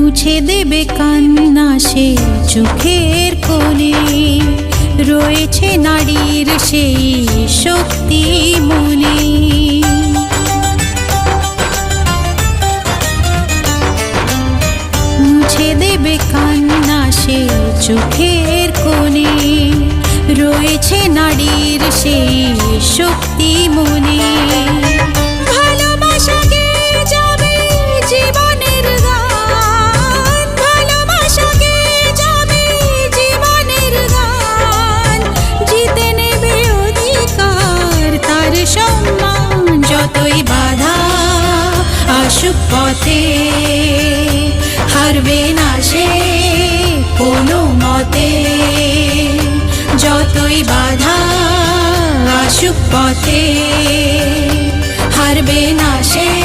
মুছে দেবে কান্না সে চোখের কোণে, রয়েছে নারীর সেই শক্তি মনে। মুছে দেবে কান্না সে চোখের কোণে, রয়েছে নারীর সেই শক্তি মনে। যতই বাধা আসুক পথে, হারবে না সে কোনো মতে। যতই বাধা আসুক পথে, হারবে না সে।